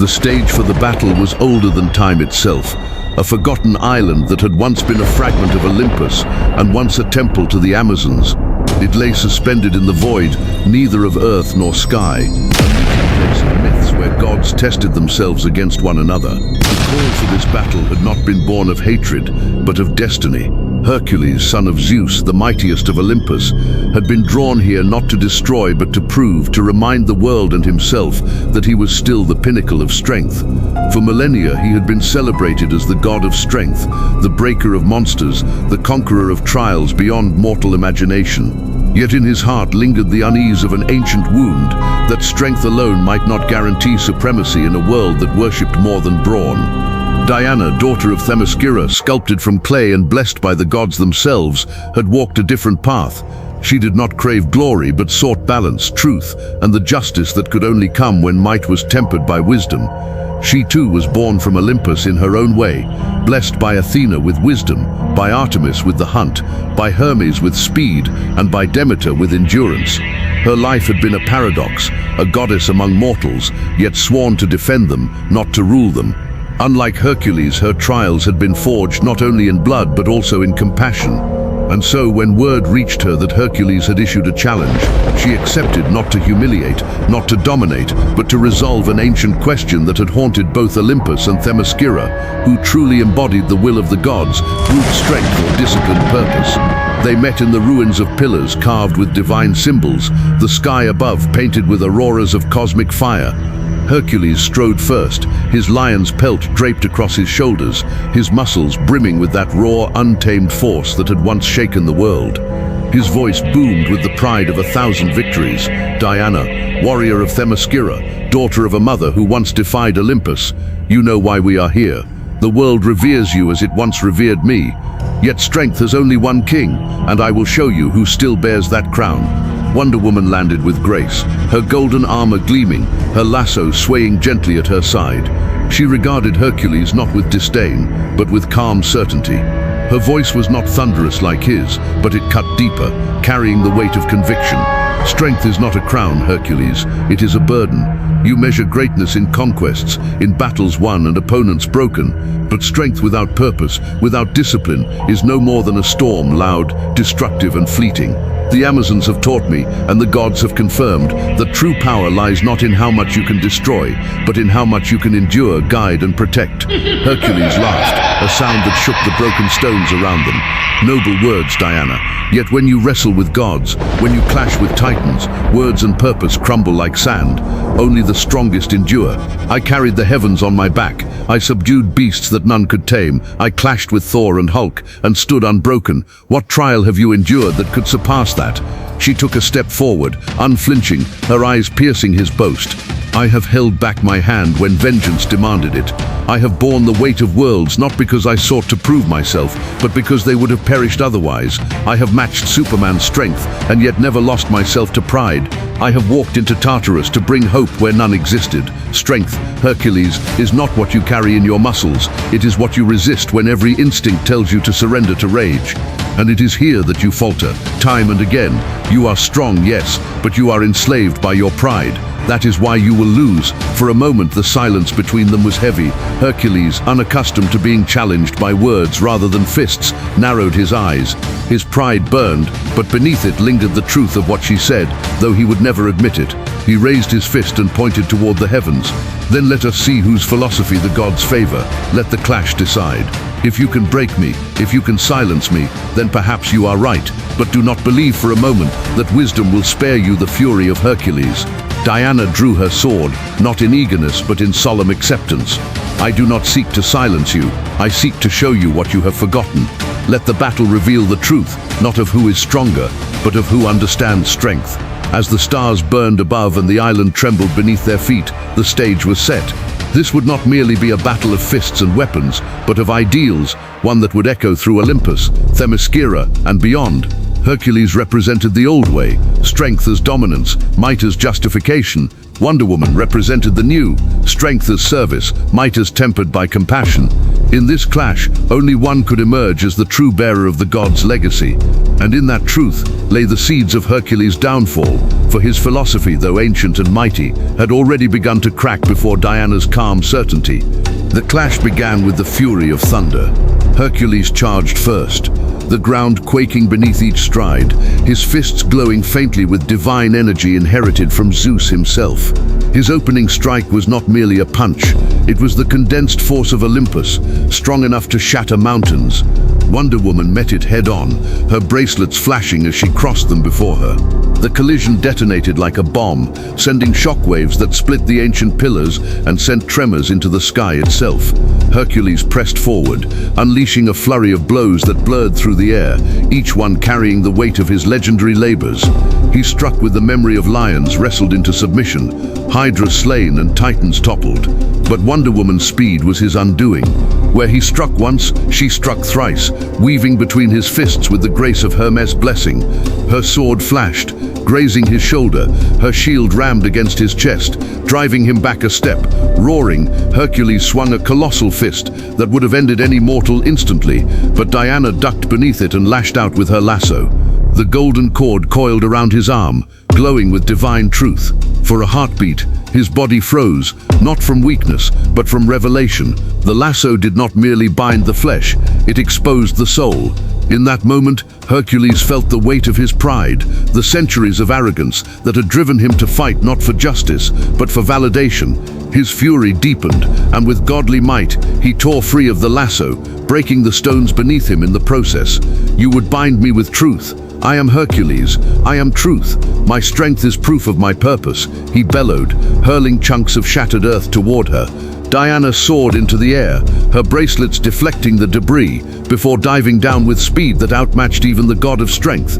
The stage for the battle was older than time itself, a forgotten island that had once been a fragment of Olympus and once a temple to the Amazons. It lay suspended in the void, neither of earth nor sky, a meeting place of myths where gods tested themselves against one another. The call for this battle had not been born of hatred, but of destiny. Hercules, son of Zeus, the mightiest of Olympus, had been drawn here not to destroy but to prove, to remind the world and himself that he was still the pinnacle of strength. For millennia he had been celebrated as the god of strength, the breaker of monsters, the conqueror of trials beyond mortal imagination. Yet in his heart lingered the unease of an ancient wound, that strength alone might not guarantee supremacy in a world that worshipped more than brawn. Diana, daughter of Themyscira, sculpted from clay and blessed by the gods themselves, had walked a different path. She did not crave glory but sought balance, truth, and the justice that could only come when might was tempered by wisdom. She too was born from Olympus in her own way, blessed by Athena with wisdom, by Artemis with the hunt, by Hermes with speed, and by Demeter with endurance. Her life had been a paradox, a goddess among mortals, yet sworn to defend them, not to rule them. Unlike Hercules, her trials had been forged not only in blood but also in compassion. And so when word reached her that Hercules had issued a challenge, she accepted, not to humiliate, not to dominate, but to resolve an ancient question that had haunted both Olympus and Themyscira, who truly embodied the will of the gods, brute strength or disciplined purpose. They met in the ruins of pillars carved with divine symbols, the sky above painted with auroras of cosmic fire. Hercules strode first, his lion's pelt draped across his shoulders, his muscles brimming with that raw, untamed force that had once shaken the world. His voice boomed with the pride of 1,000 victories. Diana, warrior of Themyscira, daughter of a mother who once defied Olympus, you know why we are here. The world reveres you as it once revered me. Yet strength has only one king, and I will show you who still bears that crown. Wonder Woman landed with grace, her golden armor gleaming, her lasso swaying gently at her side. She regarded Hercules not with disdain, but with calm certainty. Her voice was not thunderous like his, but it cut deeper, carrying the weight of conviction. Strength is not a crown, Hercules, it is a burden. You measure greatness in conquests, in battles won and opponents broken, but strength without purpose, without discipline, is no more than a storm, loud, destructive and fleeting. The Amazons have taught me, and the gods have confirmed, that true power lies not in how much you can destroy, but in how much you can endure, guide and protect. Hercules laughed, a sound that shook the broken stones around them. Noble words, Diana. Yet when you wrestle with gods, when you clash with titans, words and purpose crumble like sand. Only the strongest endure. I carried the heavens on my back. I subdued beasts that none could tame. I clashed with Thor and Hulk and stood unbroken. What trial have you endured that could surpass that? She took a step forward, unflinching, her eyes piercing his boast. I have held back my hand when vengeance demanded it. I have borne the weight of worlds not because I sought to prove myself, but because they would have perished otherwise. I have matched Superman's strength and yet never lost myself to pride. I have walked into Tartarus to bring hope where none existed. Strength, Hercules, is not what you carry in your muscles. It is what you resist when every instinct tells you to surrender to rage. And it is here that you falter, time and again. You are strong, yes, but you are enslaved by your pride. That is why you will lose. For a moment the silence between them was heavy. Hercules, unaccustomed to being challenged by words rather than fists, narrowed his eyes. His pride burned, but beneath it lingered the truth of what she said, though he would never admit it. He raised his fist and pointed toward the heavens. Then let us see whose philosophy the gods favor. Let the clash decide. If you can break me, if you can silence me, then perhaps you are right. But do not believe for a moment that wisdom will spare you the fury of Hercules. Diana drew her sword, not in eagerness but in solemn acceptance. I do not seek to silence you. I seek to show you what you have forgotten. Let the battle reveal the truth, not of who is stronger, but of who understands strength. As the stars burned above and the island trembled beneath their feet, the stage was set. This would not merely be a battle of fists and weapons, but of ideals, one that would echo through Olympus, Themyscira, and beyond. Hercules represented the old way, strength as dominance, might as justification, Wonder Woman represented the new, strength as service, might as tempered by compassion. In this clash, only one could emerge as the true bearer of the god's legacy, and in that truth lay the seeds of Hercules' downfall, for his philosophy, though ancient and mighty, had already begun to crack before Diana's calm certainty. The clash began with the fury of thunder. Hercules charged first, the ground quaking beneath each stride, his fists glowing faintly with divine energy inherited from Zeus himself. His opening strike was not merely a punch, it was the condensed force of Olympus, strong enough to shatter mountains. Wonder Woman met it head-on, her bracelets flashing as she crossed them before her. The collision detonated like a bomb, sending shockwaves that split the ancient pillars and sent tremors into the sky itself. Hercules pressed forward, unleashing a flurry of blows that blurred through the air, each one carrying the weight of his legendary labors. He struck with the memory of lions wrestled into submission, hydras slain and titans toppled. But Wonder Woman's speed was his undoing. Where he struck once, she struck thrice, weaving between his fists with the grace of Hermes' blessing. Her sword flashed, grazing his shoulder, her shield rammed against his chest, driving him back a step. Roaring, Hercules swung a colossal fist that would have ended any mortal instantly, but Diana ducked beneath it and lashed out with her lasso. The golden cord coiled around his arm, glowing with divine truth. For a heartbeat, his body froze, not from weakness, but from revelation. The lasso did not merely bind the flesh, it exposed the soul. In that moment, Hercules felt the weight of his pride, the centuries of arrogance that had driven him to fight not for justice, but for validation. His fury deepened, and with godly might, he tore free of the lasso, breaking the stones beneath him in the process. "You would bind me with truth. I am Hercules. I am truth. My strength is proof of my purpose," he bellowed, hurling chunks of shattered earth toward her. Diana soared into the air, her bracelets deflecting the debris, before diving down with speed that outmatched even the god of strength.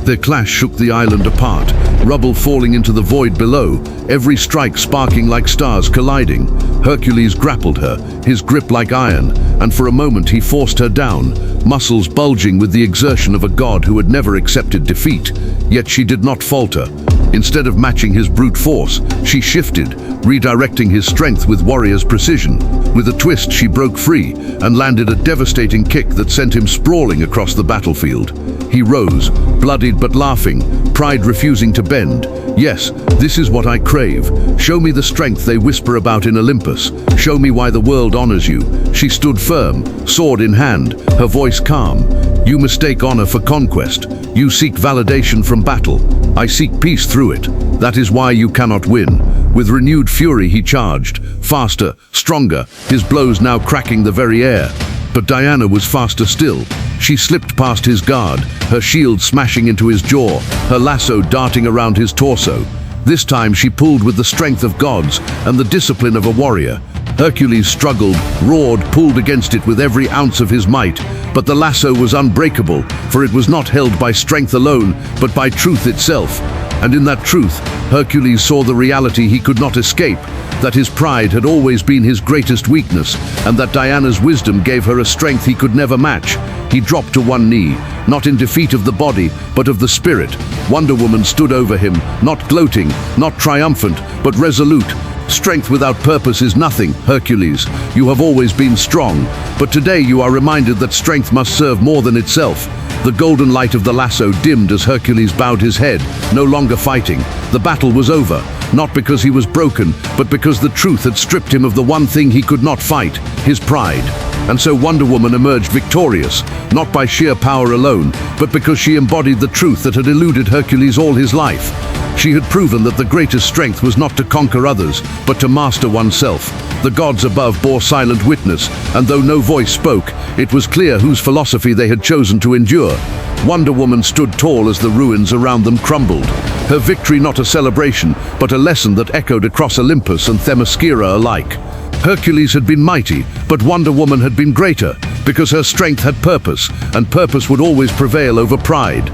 Their clash shook the island apart, rubble falling into the void below, every strike sparking like stars colliding. Hercules grappled her, his grip like iron, and for a moment he forced her down, muscles bulging with the exertion of a god who had never accepted defeat. Yet she did not falter. Instead of matching his brute force, she shifted, redirecting his strength with warrior's precision. With a twist, she broke free and landed a devastating kick that sent him sprawling across the battlefield. He rose, bloodied but laughing, pride refusing to bend. "Yes, this is what I crave. Show me the strength they whisper about in Olympus. Show me why the world honors you." She stood firm, sword in hand, her voice calm. "You mistake honor for conquest. You seek validation from battle. I seek peace through it. That is why you cannot win." With renewed fury he charged, faster, stronger, his blows now cracking the very air. But Diana was faster still. She slipped past his guard, her shield smashing into his jaw, her lasso darting around his torso. This time she pulled with the strength of gods and the discipline of a warrior. Hercules struggled, roared, pulled against it with every ounce of his might, but the lasso was unbreakable, for it was not held by strength alone, but by truth itself. And in that truth, Hercules saw the reality he could not escape, that his pride had always been his greatest weakness, and that Diana's wisdom gave her a strength he could never match. He dropped to one knee, not in defeat of the body, but of the spirit. Wonder Woman stood over him, not gloating, not triumphant, but resolute. "Strength without purpose is nothing, Hercules. You have always been strong, but today you are reminded that strength must serve more than itself." The golden light of the lasso dimmed as Hercules bowed his head, no longer fighting. The battle was over, not because he was broken, but because the truth had stripped him of the one thing he could not fight, his pride. And so Wonder Woman emerged victorious, not by sheer power alone, but because she embodied the truth that had eluded Hercules all his life. She had proven that the greatest strength was not to conquer others, but to master oneself. The gods above bore silent witness, and though no voice spoke, it was clear whose philosophy they had chosen to endure. Wonder Woman stood tall as the ruins around them crumbled. Her victory not a celebration, but a lesson that echoed across Olympus and Themyscira alike. Hercules had been mighty, but Wonder Woman had been greater, because her strength had purpose, and purpose would always prevail over pride.